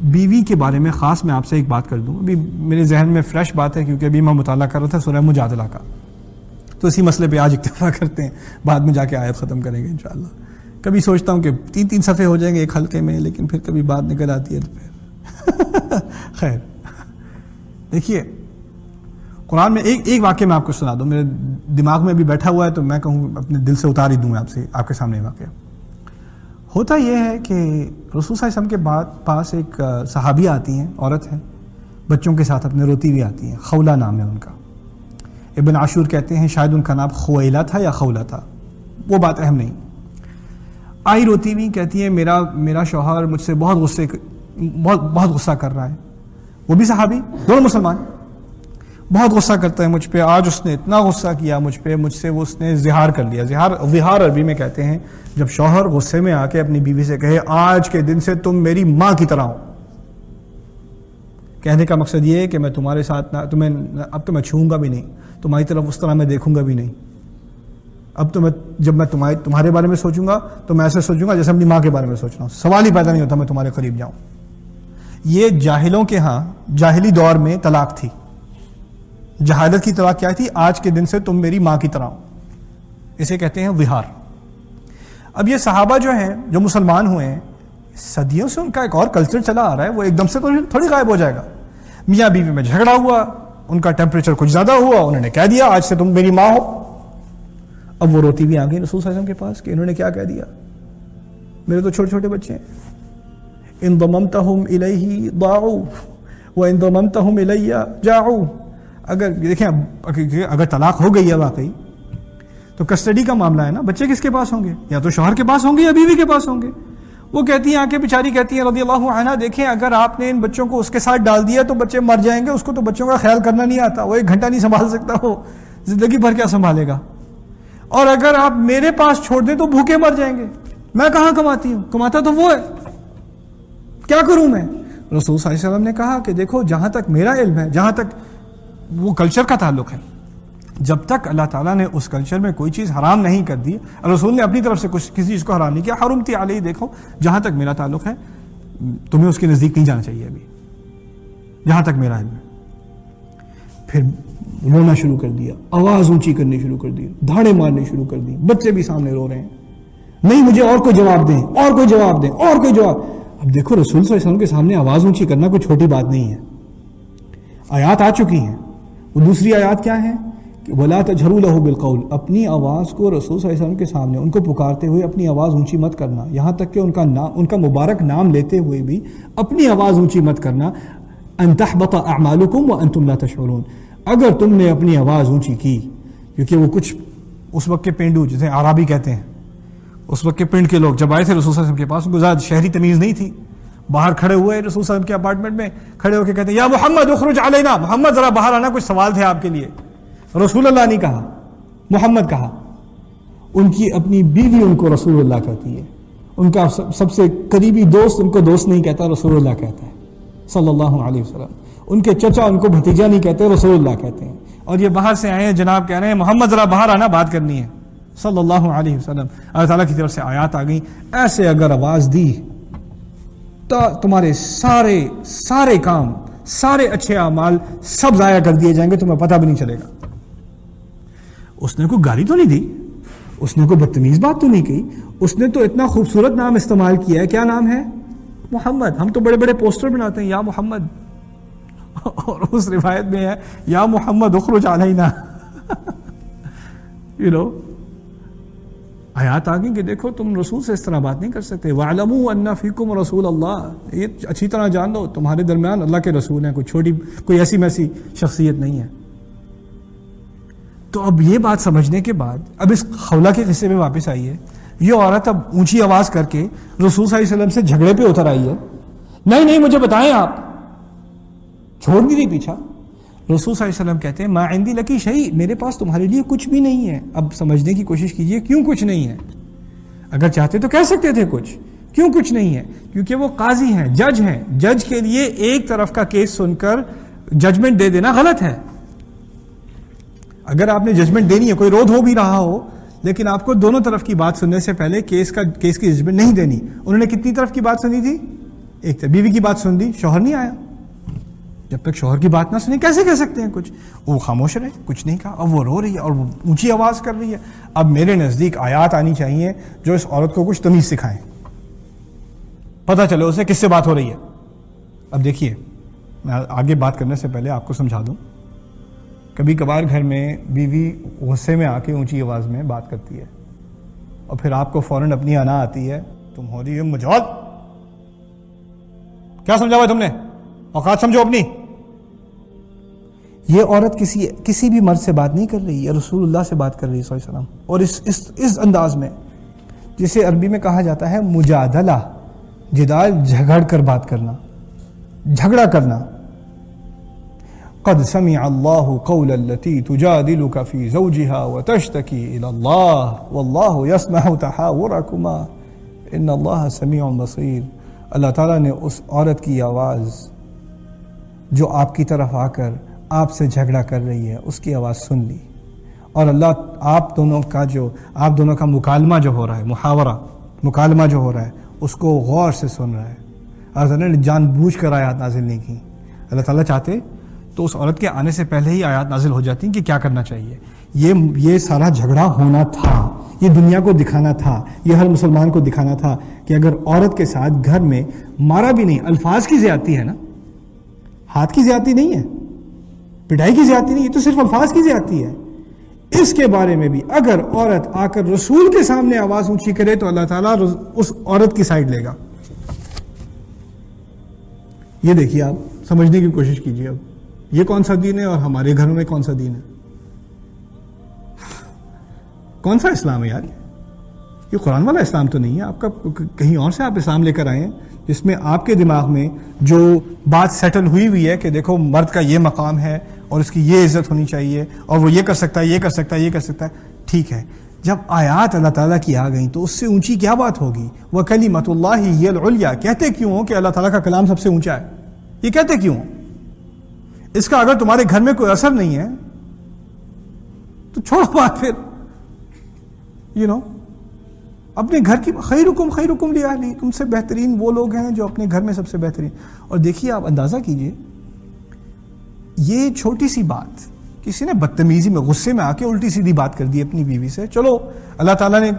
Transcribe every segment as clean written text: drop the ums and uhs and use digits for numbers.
بیوی کے بارے میں خاص میں آپ سے ایک بات کر دوں. ابھی میرے ذہن میں فریش بات ہے کیونکہ ابھی میں مطالعہ کر رہا تھا سورہ مجادلہ کا, تو اسی مسئلے پہ آج اکتفا کرتے ہیں, بعد میں جا کے آیت ختم کریں گے انشاءاللہ. کبھی سوچتا ہوں کہ 3 صفحے ہو جائیں گے ایک حلقے میں, لیکن پھر کبھی بات نکل آتی ہے تو پھر خیر. دیکھیے قرآن میں ایک واقعہ میں آپ کو سنا دوں, میرے دماغ میں بھی بیٹھا ہوا ہے تو میں کہوں اپنے دل سے اتار ہی دوں آپ سے, آپ کے سامنے واقعہ. ہوتا یہ ہے کہ رسول صلی اللہ علیہ وسلم کے پاس ایک صحابیہ آتی ہیں, عورت ہے, بچوں کے ساتھ اپنے روتی ہوئی آتی ہیں. خولہ نام ہے ان کا. ابن عاشور کہتے ہیں شاید ان کا نام خویلہ تھا یا خولہ تھا, وہ بات اہم نہیں. آئی روتی ہوئی, کہتی ہے میرا شوہر مجھ سے بہت غصہ کر رہا ہے. وہ بھی صحابی, دونوں مسلمان. بہت غصہ کرتا ہے مجھ پہ. آج اس نے اتنا غصہ کیا مجھ پہ, مجھ سے اس نے زہار کر لیا. زہار عربی میں کہتے ہیں جب شوہر غصے میں آ کے اپنی بیوی سے کہے آج کے دن سے تم میری ماں کی طرح ہو. کہنے کا مقصد یہ ہے کہ میں تمہارے ساتھ اب تو میں چھوؤں گا بھی نہیں, تمہاری طرف اس طرح میں دیکھوں گا بھی نہیں. اب تو جب میں تمہارے بارے میں سوچوں گا تو میں ایسے سوچوں گا جیسے اپنی ماں کے بارے میں سوچ رہا ہوں. سوال ہی پیدا نہیں ہوتا میں تمہارے قریب جاؤں. یہ جاہلوں کے ہاں جاہلی دور میں طلاق تھی. جہالت کی طلاق کیا تھی؟ آج کے دن سے تم میری ماں کی طرح ہو. اسے کہتے ہیں وہار. اب یہ صحابہ جو ہیں جو مسلمان ہوئے ہیں, صدیوں سے ان کا ایک اور کلچر چلا آ رہا ہے, وہ ایک دم سے تو تھوڑی غائب ہو جائے گا. میاں بیوی میں جھگڑا ہوا, ان کا ٹیمپریچر کچھ زیادہ ہوا, انہوں نے کہہ دیا آج سے تم میری ماں ہو. اب وہ روتی بھی آ گئی رسول صلی اللہ علیہ وسلم کے پاس کہ انہوں نے کیا کہہ دیا, میرے تو چھوٹے چھوٹے بچے ہیں. ان ضممتہم الیہ ضاعوا وان ضممتہم الی جاعوا. اگر دیکھیں اگر طلاق ہو گئی ہے واقعی تو کسٹڈی کا معاملہ ہے نا, بچے کس کے پاس ہوں گے؟ یا تو شوہر کے پاس ہوں گے یا بیوی کے پاس ہوں گے. وہ کہتی ہیں آنکھیں بیچاری کہتی ہیں رضی اللہ عنہ, دیکھیں اگر آپ نے ان بچوں کو اس کے ساتھ ڈال دیا تو بچے مر جائیں گے. اس کو تو بچوں کا خیال کرنا نہیں آتا, وہ 1 گھنٹہ نہیں سنبھال سکتا, وہ زندگی بھر کیا سنبھالے گا. اور اگر آپ میرے پاس چھوڑ دیں تو بھوکے مر جائیں گے. میں کہاں کماتی ہوں, کماتا تو وہ ہے, کیا کروں میں؟ رسول صلی اللہ علیہ وسلم نے کہا کہ دیکھو جہاں تک میرا علم ہے, جہاں تک وہ کلچر کا تعلق ہے, جب تک اللہ تعالیٰ نے اس کلچر میں کوئی چیز حرام نہیں کر دی, رسول نے اپنی طرف سے کسی چیز کو حرام نہیں کیا, حرمتی علیہ, دیکھو جہاں تک میرا تعلق ہے تمہیں اس کے نزدیک نہیں جانا چاہیے ابھی, جہاں تک میرا علم ہے. پھر رونا شروع کر دیا, آواز اونچی کرنی شروع کر دی, دھاڑے مارنے شروع کر دی, بچے بھی سامنے رو رہے ہیں, نہیں مجھے اور کوئی جواب دیں, اور کوئی جواب دیں, اور کوئی جواب. اب دیکھو رسول صلی اللہ علیہ وسلم کے سامنے آواز اونچی کرنا کوئی چھوٹی بات نہیں ہے. آیات آ چکی ہیں. وہ دوسری آیات کیا ہیں کہ وَلَا تَجْهَرُوا لَهُ بِالْقَوْلِ, اپنی آواز کو رسول صلی اللہ علیہ وسلم کے سامنے ان کو پکارتے ہوئے اپنی آواز اونچی مت کرنا, یہاں تک کہ ان کا مبارک نام لیتے ہوئے بھی اپنی آواز اونچی مت کرنا. أَن تَحْبَطَ أَعْمَالُكُمْ وَأَنْتُمْ لَا تَشْعُرُونَ, اگر تم نے اپنی آواز اونچی کی, کیونکہ وہ کچھ اس وقت کے پینڈو جسے عربی کہتے ہیں, اس وقت کے پنڈ کے لوگ جب آئے تھے رسول صلی اللہ علیہ وسلم کے پاس, ان کو زیادہ شہری تمیز نہیں تھی, باہر کھڑے ہوئے رسول صلی اللہ علیہ وسلم کے اپارٹمنٹ میں کھڑے ہو کے کہتے ہیں یا محمد اخرج علینا, محمد ذرا باہر آنا, کچھ سوال تھے آپ کے لیے. رسول اللہ نہیں کہا, محمد کہا. ان کی اپنی بیوی ان کو رسول اللہ کہتی ہے, ان کا سب سے قریبی دوست ان کو دوست نہیں کہتا, رسول اللہ کہتا ہے صلی اللہ علیہ وسلم. ان کے چچا ان کو بھتیجا نہیں کہتے, رسول اللہ کہتے ہیں. اور یہ باہر سے آئے ہیں جناب, کہہ رہے ہیں محمد ذرا باہر آنا, بات کرنی ہے صلی اللہ علیہ وسلم. اللہ تعالیٰ کی طرف سے آیات آ گئی, ایسے اگر آواز دی تو تمہارے سارے کام, سارے اچھے اعمال سب ضائع کر دیے جائیں گے, تمہیں پتہ بھی نہیں چلے گا. اس نے کوئی گالی تو نہیں دی, اس نے کوئی بدتمیز بات تو نہیں کی, اس نے تو اتنا خوبصورت نام استعمال کیا ہے. کیا نام ہے؟ محمد. ہم تو بڑے بڑے پوسٹر بناتے ہیں یا محمد, اور اس روایت میں ہے یا محمد اخرج علینا. آیات آگیں کہ دیکھو تم رسول سے اس طرح بات نہیں کر سکتے. وَاعْلَمُوا أَنَّ فِيكُمْ رَسُولَ اللَّهِ, یہ اچھی طرح جان لو تمہارے درمیان اللہ کے رسول ہیں, کوئی ایسی میسی شخصیت نہیں ہے. تو اب یہ بات سمجھنے کے بعد اب اس خولہ کے قصے میں واپس آئی ہے. یہ عورت اب اونچی آواز کر کے رسول صلی اللہ علیہ وسلم سے جھگڑے پہ اتر آئی ہے. نہیں مجھے بتائیں, آپ چھوڑ نہیں رہی پیچھا. رسول صلی اللہ علیہ وسلم کہتے ہیں ما عندی لکی شیء, میرے پاس تمہارے لیے کچھ بھی نہیں ہے. اب سمجھنے کی کوشش کیجئے کیوں کچھ نہیں ہے. اگر چاہتے تو کہہ سکتے تھے کچھ, کیوں کچھ نہیں ہے؟ کیونکہ وہ قاضی ہیں, جج ہیں. جج کے لیے ایک طرف کا کیس سن کر ججمنٹ دے دینا غلط ہے. اگر آپ نے ججمنٹ دینی ہے, کوئی رود ہو بھی رہا ہو, لیکن آپ کو دونوں طرف کی بات سننے سے پہلے کیس کی ججمنٹ نہیں دینی. انہوں نے کتنی طرف کی بات سنی تھی؟ ایک تو بیوی کی بات سن دی، شوہر نہیں آیا، جب تک شوہر کی بات نہ سنی کیسے کہہ سکتے ہیں کچھ؟ وہ خاموش رہے، کچھ نہیں کہا، اب وہ رو رہی ہے اور وہ اونچی آواز کر رہی ہے۔ اب میرے نزدیک آیات آنی چاہیے جو اس عورت کو کچھ تمیز سکھائیں، پتہ چلے اسے کس سے بات ہو رہی ہے۔ اب دیکھیے، میں آگے بات کرنے سے پہلے آپ کو سمجھا دوں، کبھی کبھار گھر میں بیوی غصے میں آ کے اونچی آواز میں بات کرتی ہے اور پھر آپ کو فوراً اپنی انا آتی ہے، تم ہو رہی ہے مجھول، کیا سمجھا ہوا تم نے، اوقات سمجھو اپنی۔ یہ عورت کسی بھی مرد سے بات نہیں کر رہی ہے، رسول اللہ سے بات کر رہی ہے صلی اللہ علیہ وسلم، اور اس انداز میں جسے عربی میں کہا جاتا ہے مجادلہ، جدال، جھگڑ کر بات کرنا، جھگڑا کرنا۔ قد سمع اللہ قول التي تجادلك في زوجها وتشتكي الى اللہ واللہ يسمع تحاوركما ان اللہ سمیع بصیر۔ اللہ تعالیٰ نے اس عورت کی آواز جو آپ کی طرف آ کر آپ سے جھگڑا کر رہی ہے اس کی آواز سن لی، اور اللہ آپ دونوں کا مکالمہ جو ہو رہا ہے، محاورہ، مکالمہ جو ہو رہا ہے، اس کو غور سے سن رہا ہے۔ اللہ تعالیٰ نے جان بوجھ کر آیات نازل نہیں کی، اللہ تعالیٰ چاہتے تو اس عورت کے آنے سے پہلے ہی آیات نازل ہو جاتی کہ کیا کرنا چاہیے۔ یہ سارا جھگڑا ہونا تھا، یہ دنیا کو دکھانا تھا، یہ ہر مسلمان کو دکھانا تھا کہ اگر عورت کے ساتھ گھر میں مارا بھی نہیں، الفاظ کی زیادتی ہے نا، ہاتھ کی زیادتی نہیں ہے، پٹائی کی زیادتی نہیں ہے، تو صرف الفاظ کی زیادتی ہے۔ اس کے بارے میں بھی اگر عورت آ کر رسول کے سامنے آواز اونچی کرے تو اللہ تعالیٰ اس عورت کی سائڈ لے گا۔ یہ دیکھیے، آپ سمجھنے کی کوشش کیجیے، اب یہ کون سا دین ہے اور ہمارے گھروں میں کون سا دین ہے؟ کون سا اسلام ہے یار؟ یہ قرآن والا اسلام تو نہیں ہے آپ کا، کہیں اور سے آپ اسلام لے کر آئے ہیں جس میں آپ کے دماغ میں جو بات سیٹل ہوئی ہے کہ دیکھو مرد کا یہ مقام ہے اور اس کی یہ عزت ہونی چاہیے اور وہ یہ کر سکتا ہے، یہ کر سکتا ہے، یہ کر سکتا ہے، ٹھیک ہے۔ جب آیات اللہ تعالیٰ کی آ گئیں تو اس سے اونچی کیا بات ہوگی؟ وَكَلِمَةُ اللَّهِ هِيَ الْعُلْيَا۔ کہتے کیوں ہو کہ اللہ تعالیٰ کا کلام سب سے اونچا ہے؟ یہ کہتے کیوں؟ اس کا اگر تمہارے گھر میں کوئی اثر نہیں ہے تو چھوڑو بات، پھر اپنے گھر کی خیرکم خیرکم لأہلہ، تم سے بہترین وہ لوگ ہیں جو اپنے گھر میں سب سے بہترین۔ اور دیکھیے، آپ اندازہ کیجئے، یہ چھوٹی سی بات کسی نے بدتمیزی میں غصے میں آ کے الٹی سیدھی بات کر دی اپنی بیوی سے، چلو اللہ تعالیٰ نے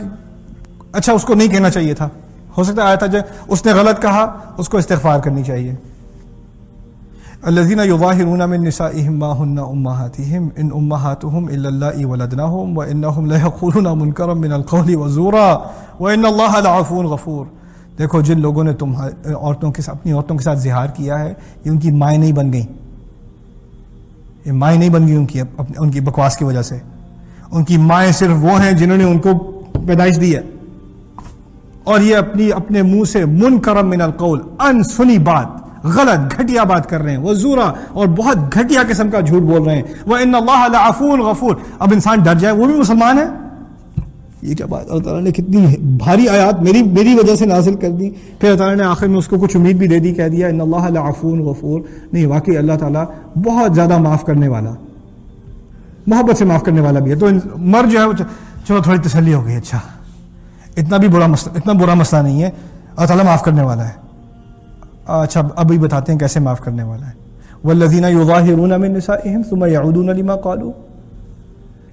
اچھا اس کو نہیں کہنا چاہیے تھا، ہو سکتا ہے آیا تھا اس نے غلط کہا، اس کو استغفار کرنی چاہیے۔ الذين يظاهرون من نسائهم ما هن امهاتهم ان امهاتهم الا اللائي ولدناهم وانهم ليقولون منكرا من القول وزورا وان الله لعفو غفور۔ دیکھو، جن لوگوں نے اپنی عورتوں کے ساتھ زہار کیا ہے، یہ ان کی مائیں نہیں بن گئیں، یہ مائیں نہیں بن گئی ان کی بکواس کی وجہ سے۔ ان کی مائیں صرف وہ ہیں جنہوں نے ان کو پیدائش دی ہے، اور یہ اپنے منہ سے منکرا من القول، ان سنی بات، غلط گھٹیا بات کر رہے ہیں، وزورا، اور بہت گھٹیا قسم کا جھوٹ بول رہے ہیں، وَإِنَّ اللَّهَ لَعَفُوٌ غَفُورٌ۔ اب انسان ڈر جائے، وہ بھی مسلمان ہے، یہ کیا بات؟ اللہ تعالیٰ نے کتنی بھاری آیات میری وجہ سے نازل کر دی، پھر اللہ تعالیٰ نے آخر میں اس کو کچھ امید بھی دے دی، کہہ دیا اِنَّ اللَّهَ لَعَفُوٌ غَفُورٌ۔ نہیں، واقعی اللہ تعالیٰ بہت زیادہ معاف کرنے والا، محبت سے معاف کرنے والا بھی ہے۔ تو مر جو ہے، چلو تھوڑی تسلی ہو گئی، اچھا اتنا برا مسئلہ نہیں ہے، اللہ تعالیٰ معاف کرنے والا ہے۔ اچھا، ابھی بتاتے ہیں کیسے معاف کرنے والا ہے۔ والذین یظاہرون من نسائہم ثم یعودون لما قالوا۔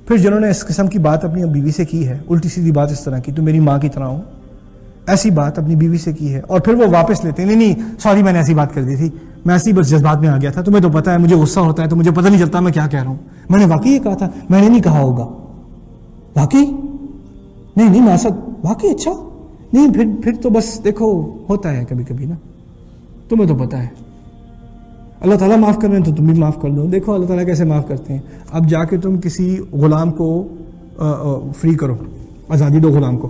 پھر جنہوں نے اس قسم کی بات اپنی بیوی سے کی ہے، الٹی سیدھی بات اس طرح کی، تو میری ماں کی طرح ہوں، ایسی بات اپنی بیوی سے کی ہے، اور پھر وہ واپس لیتے ہیں، نہیں سوری میں نے ایسی بات کر دی تھی، میں ایسی بس جذبات میں آ گیا تھا، تمہیں تو پتہ ہے مجھے غصہ ہوتا ہے تو مجھے پتہ نہیں چلتا میں کیا کہہ رہا ہوں، میں نے واقعی یہ کہا تھا، میں نے نہیں کہا ہوگا، واقعی نہیں میں ایسا، واقعی اچھا نہیں، پھر تو بس دیکھو ہوتا ہے کبھی کبھی نا، تمہیں تو پتہ ہے اللہ تعالیٰ معاف کر رہے ہیں تو تم بھی معاف کر دو۔ دیکھو اللہ تعالیٰ کیسے معاف کرتے ہیں۔ اب جا کے تم کسی غلام کو فری کرو، آزادی دو غلام کو،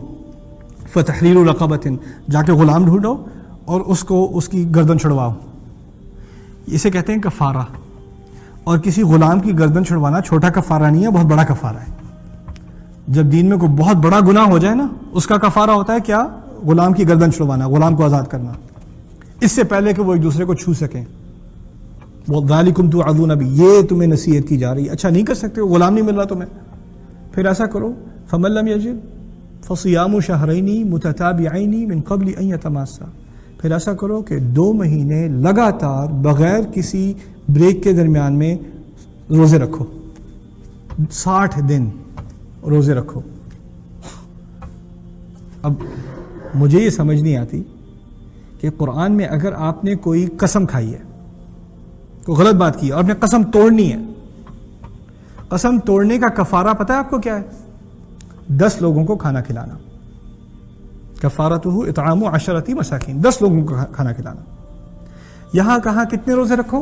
فتحریر رقبۃ، جا کے غلام ڈھونڈو اور اس کی گردن چھڑواؤ، اسے کہتے ہیں کفارہ۔ اور کسی غلام کی گردن چھڑوانا چھوٹا کفارہ نہیں ہے، بہت بڑا کفارہ ہے۔ جب دین میں کوئی بہت بڑا گناہ ہو جائے نا، اس کا کفارہ ہوتا ہے کیا؟ غلام کی گردن چھڑوانا، غلام کو آزاد کرنا، اس سے پہلے کہ وہ ایک دوسرے کو چھو سکیں۔ وَذَلِكُمْ تُوعَظُونَ بِهِ، یہ تمہیں نصیحت کی جا رہی ہے۔ اچھا نہیں کر سکتے، غلام نہیں مل رہا تمہیں، پھر ایسا کرو، فَمَن لَّمْ يَجِدْ فَصِيَامُ شَهْرَيْنِ مُتَتَابِعَيْنِ مِن قَبْلِ أَن يَتَمَاسَّا، پھر ایسا کرو کہ 2 مہینے لگاتار بغیر کسی بریک کے درمیان میں روزے رکھو، 60 دن روزے رکھو۔ اب مجھے یہ سمجھ نہیں آتی کہ قرآن میں اگر آپ نے کوئی قسم کھائی ہے، کوئی غلط بات کی اور آپ نے قسم توڑنی ہے، قسم توڑنے کا کفارہ پتہ ہے آپ کو کیا ہے؟ 10 لوگوں کو کھانا کھلانا۔ کفارتہ اطعام 10 مساکین، 10 لوگوں کو کھانا کھلانا۔ یہاں کہاں کتنے روزے رکھو؟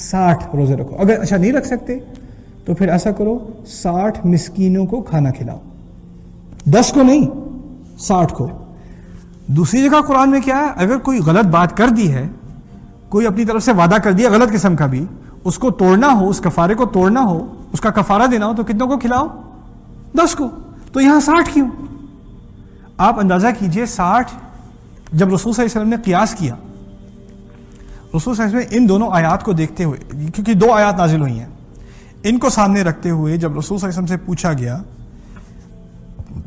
60 روزے رکھو۔ اگر اچھا نہیں رکھ سکتے تو پھر ایسا کرو 60 مسکینوں کو کھانا کھلاؤ، 10 کو نہیں 60 کو۔ دوسری جگہ قرآن میں کیا ہے؟ اگر کوئی غلط بات کر دی ہے، کوئی اپنی طرف سے وعدہ کر دیا غلط قسم کا بھی، اس کو توڑنا ہو، اس کفارے کو توڑنا ہو، اس کا کفارہ دینا ہو تو کتنوں کو کھلاؤ؟ 10 کو۔ تو یہاں 60 کیوں؟ آپ اندازہ کیجئے 60 جب رسول صلی اللہ علیہ وسلم نے قیاس کیا، رسول صلی اللہ علیہ وسلم ان دونوں آیات کو دیکھتے ہوئے، کیونکہ 2 آیات نازل ہوئی ہیں، ان کو سامنے رکھتے ہوئے جب رسول صلی اللہ علیہ وسلم سے پوچھا گیا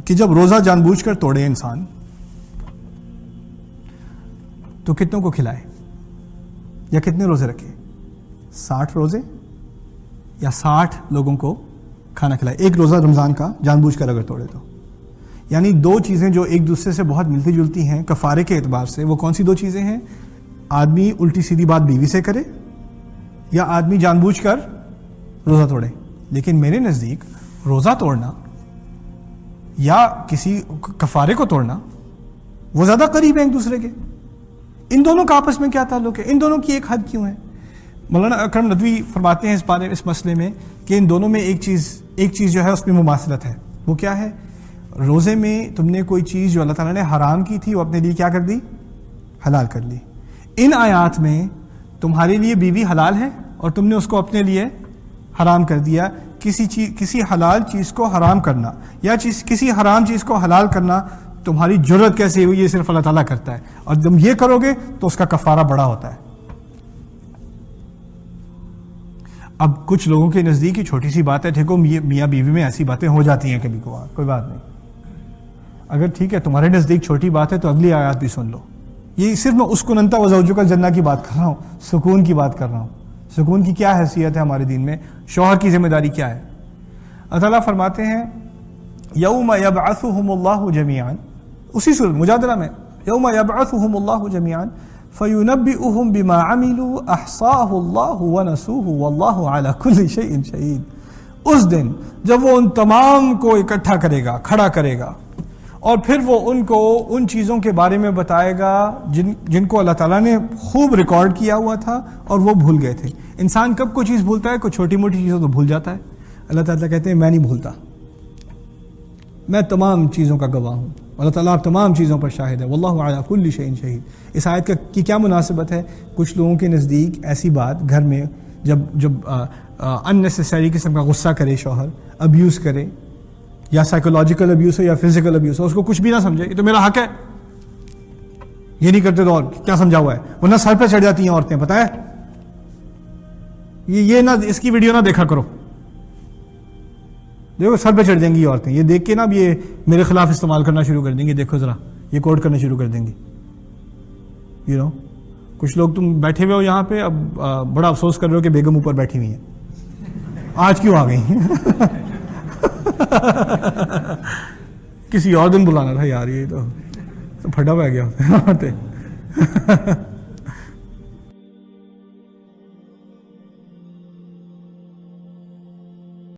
کہ جب روزہ جان بوجھ کر توڑے انسان تو کتنوں کو کھلائے یا کتنے روزے رکھے؟ 60 روزے یا 60 لوگوں کو کھانا کھلائے؟ ایک روزہ رمضان کا جان بوجھ کر اگر توڑے تو، یعنی 2 چیزیں جو ایک دوسرے سے بہت ملتی جلتی ہیں کفارے کے اعتبار سے، وہ کون سی 2 چیزیں ہیں؟ آدمی الٹی سیدھی بات بیوی سے کرے یا آدمی جان بوجھ کر روزہ توڑے۔ لیکن میرے نزدیک روزہ توڑنا یا کسی کفارے کو توڑنا وہ زیادہ قریب ہیں ایک دوسرے کے۔ ان دونوں کا آپس میں کیا تعلق ہے؟ ان دونوں کی ایک حد کیوں ہے؟ مولانا اکرم ندوی فرماتے ہیں اس مسئلے میں کہ ان دونوں میں ایک چیز جو ہے اس میں مماثلت ہے۔ وہ کیا ہے؟ روزے میں تم نے کوئی چیز جو اللہ تعالیٰ نے حرام کی تھی وہ اپنے لیے کیا کر دی؟ حلال کر لی۔ ان آیات میں تمہارے لیے بیوی حلال ہے اور تم نے اس کو اپنے لیے حرام کر دیا۔ کسی حلال چیز کو حرام کرنا یا کسی حرام چیز کو حلال کرنا تمہاری جرت کیسے ہوئی؟ یہ صرف اللہ تعالیٰ کرتا ہے، اور تم یہ کرو گے تو اس کا کفارہ بڑا ہوتا ہے۔ اب کچھ لوگوں کے نزدیک یہ چھوٹی سی بات ہے، ٹھیک ہو میاں بیوی میں ایسی باتیں ہو جاتی ہیں کبھی کبھار، کوئی بات نہیں۔ اگر ٹھیک ہے تمہارے نزدیک چھوٹی بات ہے تو اگلی آیات بھی سن لو۔ یہ صرف میں اسکن انت وزوجک الجنہ کی بات کر رہا ہوں، سکون کی بات کر رہا ہوں۔ سکون کی کیا حیثیت ہے ہمارے دین میں؟ شوہر کی ذمہ داری کیا ہے؟ اللہ تعالیٰ فرماتے ہیں یوم یبعثہم اللہ جمیعا، اسی سورۃ مجادلہ میں، یوم یبعثہم اللہ جمیعا فینبئہم بما عملوا احصاہ اللہ ونسوہ واللہ علی کل شیء شہید۔ اس دن جب وہ ان تمام کو اکٹھا کرے گا، کھڑا کرے گا، اور پھر وہ ان کو ان چیزوں کے بارے میں بتائے گا جن کو اللہ تعالیٰ نے خوب ریکارڈ کیا ہوا تھا اور وہ بھول گئے تھے۔ انسان کب کوئی چیز بھولتا ہے؟ کوئی چھوٹی موٹی چیزوں تو بھول جاتا ہے۔ اللہ تعالیٰ کہتے ہیں میں نہیں بھولتا، میں تمام چیزوں کا گواہ ہوں۔ اللہ تعالیٰ آپ تمام چیزوں پر شاہد ہے، واللہ علی کل شیء شہید۔ اس آیت کی کیا مناسبت ہے؟ کچھ لوگوں کے نزدیک ایسی بات گھر میں جب اننیسیسری قسم کا غصہ کرے شوہر، ابیوز کرے، یا سائیکولوجیکل ابیوز ہو یا فزیکل ابیوز ہو، اس کو کچھ بھی نہ سمجھے، یہ تو میرا حق ہے، یہ نہیں کرتے تو اور کیا سمجھا ہوا ہے، ورنہ سر پہ چڑھ جاتی ہیں عورتیں، پتہ ہے؟ یہ نہ اس کی ویڈیو نہ دیکھا کرو، دیکھو سر پہ چڑھ جائیں گی یہ عورتیں، یہ دیکھ کے نا اب یہ میرے خلاف استعمال کرنا شروع کر دیں گے، دیکھو ذرا یہ کوٹ کرنا شروع کر دیں گی۔ کچھ لوگ تم بیٹھے ہوئے ہو یہاں پہ، اب بڑا افسوس کر رہے ہو کہ بیگم اوپر بیٹھی ہوئی ہیں، آج کیوں آ گئی؟ کسی اور دن بلانا تھا یار، یہ تو پھٹا ہوا گیا